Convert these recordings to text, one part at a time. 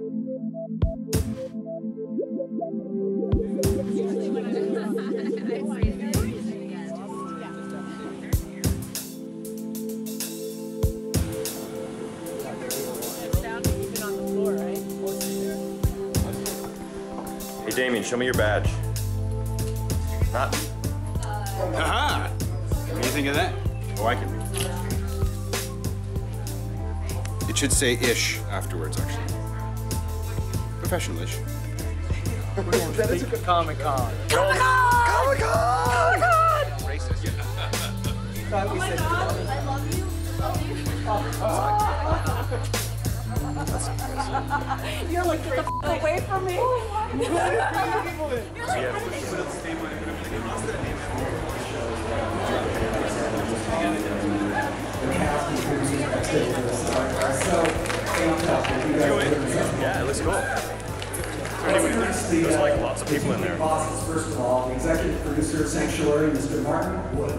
Hey Damien, show me your badge. Not. Aha! What do you think of that? Oh, I can read. It should say ish afterwards, actually. Professional-ish. That is a good Comic-Con. Comic-Con! Comic-Con! Racist. Oh my God, I love you. Love you. You're like, get the f away from me. Yeah, it looks cool. Anyway, there's like lots of people in there. Bosses, first of all, the executive producer of Sanctuary, Mr. Martin Wood.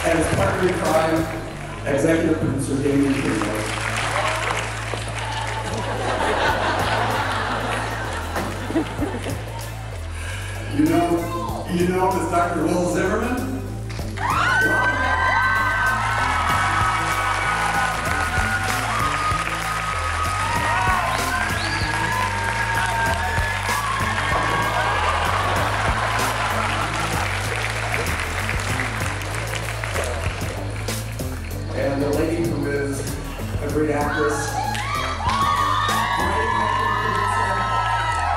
And as partner in crime, executive producer Damien Kimball. You know him as Dr. Will Zimmerman? And the lady who is a great actress,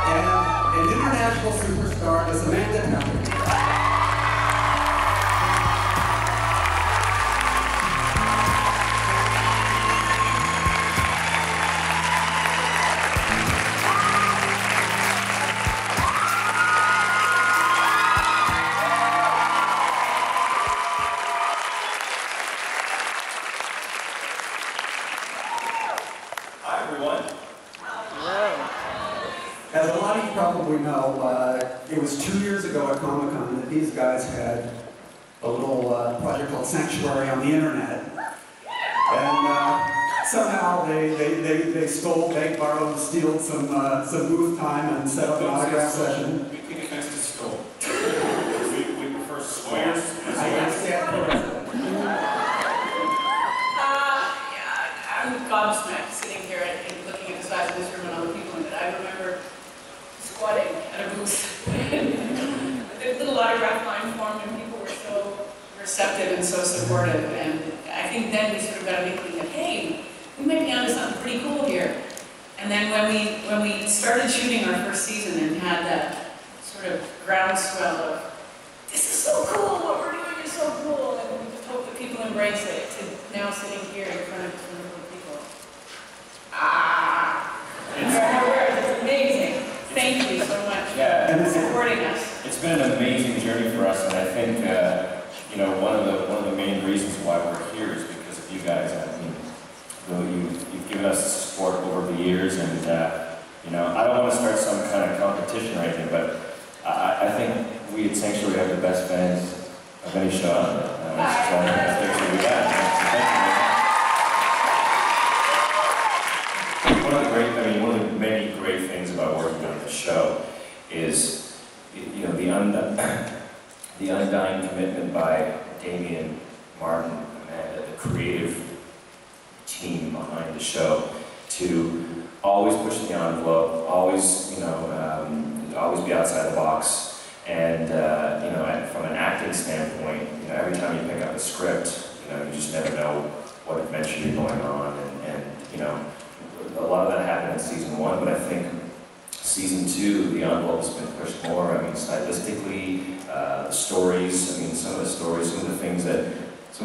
and an international superstar, is Amanda Tappert. As a lot of you probably know, it was 2 years ago at Comic-Con that these guys had a little project called Sanctuary on the internet. And somehow they stole, begged, borrowed, stealed some booth time and set up an autograph session. We think it's nice to stole. We prefer squares. I stand corrected. I'm gobsmacked sitting here and looking at the size of this room and all the people in it. I remember squatting at a booth. The little autograph line formed and people were so receptive and so supportive. And I think then we sort of got a inkling that, hey, we might be onto something pretty cool here. And then when we started shooting our first season and had that sort of groundswell of, this is so cool, what we're doing is so cool, and we just hope that people embrace it, to now sitting here in front of some of the people. It's amazing. Thank you so much for supporting us. It's been an amazing journey for us, and I think you know, one of the main reasons why we're here is because of you guys. I mean, you've given us support over the years, and you know, I don't want to start some kind of competition or anything, but I think we at Sanctuary have the best fans of any show out there. One of the many great things about working on this show is, you know, the undying commitment by Damien, Martin, Amanda, the creative team behind the show, to always push the envelope, always, you know, always be outside the box, and you know, from an acting standpoint, you know, every time you pick up a script, you know, you just never know what adventure you're going on, and you know, a lot of that happened in season 1, but I think season 2, the envelope has been pushed more. I mean, stylistically, the stories, I mean, some of the stories, some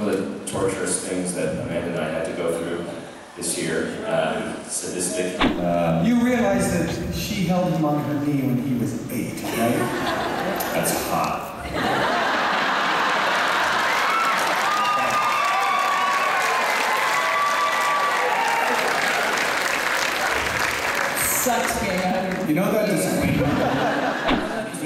of the torturous things that Amanda and I had to go through this year, sadistic. You realize that she held him on her knee when he was 8, right? That's hot. You know that doesn't mean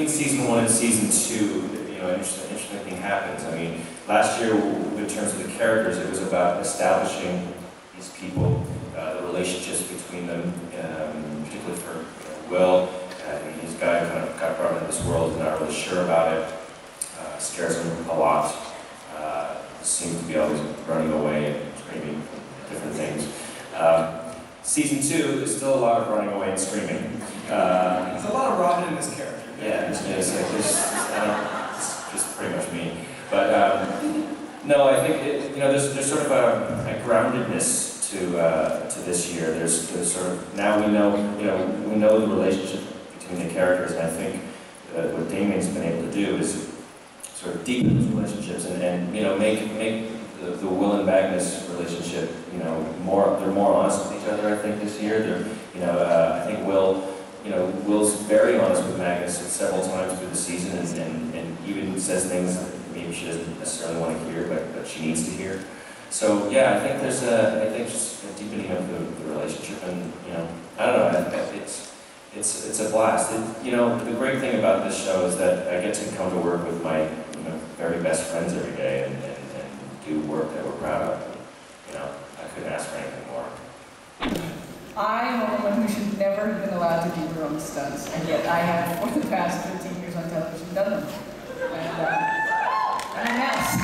Between season 1 and season 2, you an interesting thing happens. I mean, last year, in terms of the characters, it was about establishing these people, the relationships between them, particularly for Will. He's a guy who kind of got brought into this world, is not really sure about it, scares him a lot, seems to be always running away and screaming different things. Season 2 is still a lot of running away and screaming. There's a lot of Robin in this character. Yeah, it's just pretty much me. But no, I think there's sort of a groundedness to this year. There's sort of, now we know the relationship between the characters, and I think what Damien's been able to do is sort of deepen those relationships and make the Will and Magnus relationship, they're more honest with each other. I think this year, I think Will's very honest with Magnus several times through the season, and even says things that maybe she doesn't necessarily want to hear, but she needs to hear. So yeah, I think there's just a deepening of the relationship, and I don't know, it's a blast. The great thing about this show is that I get to come to work with my very best friends every day and do work that we're proud of. I couldn't ask for anything more. I'm a woman who should never have been allowed to do her own stunts, and yet I have, for the past 13 years on television, done them. And I'm a mess.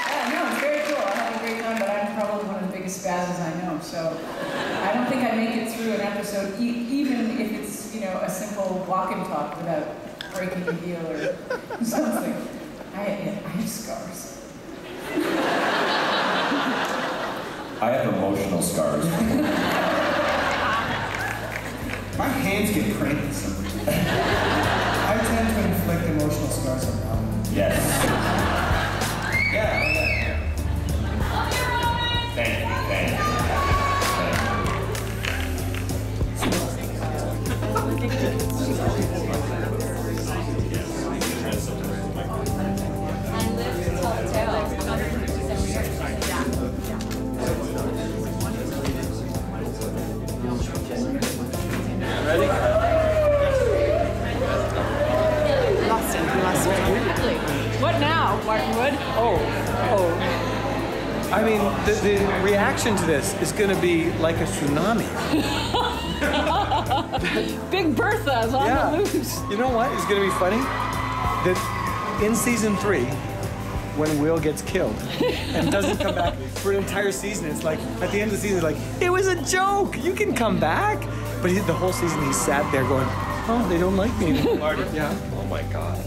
Yeah, no, it's very cool. I have a great time, but I'm probably one of the biggest spazzes I know. So I don't think I'd make it through an episode, even if it's, a simple walk and talk without breaking a heel or something. I have scars. I have emotional scars. My hands get cramped for some reason. I tend to inflict emotional scars on Robin. Yes. Yeah. Thank you. Ready? Lost him. What now, Martin Wood? I mean, the reaction to this is going to be like a tsunami. Big Bertha is on the loose. You know what is going to be funny? That in season 3, when Will gets killed and doesn't come back for an entire season, it's like, at the end of the season, it's like, it was a joke, you can come back. But the whole season he sat there going, oh, they don't like me anymore. Yeah. Oh my God.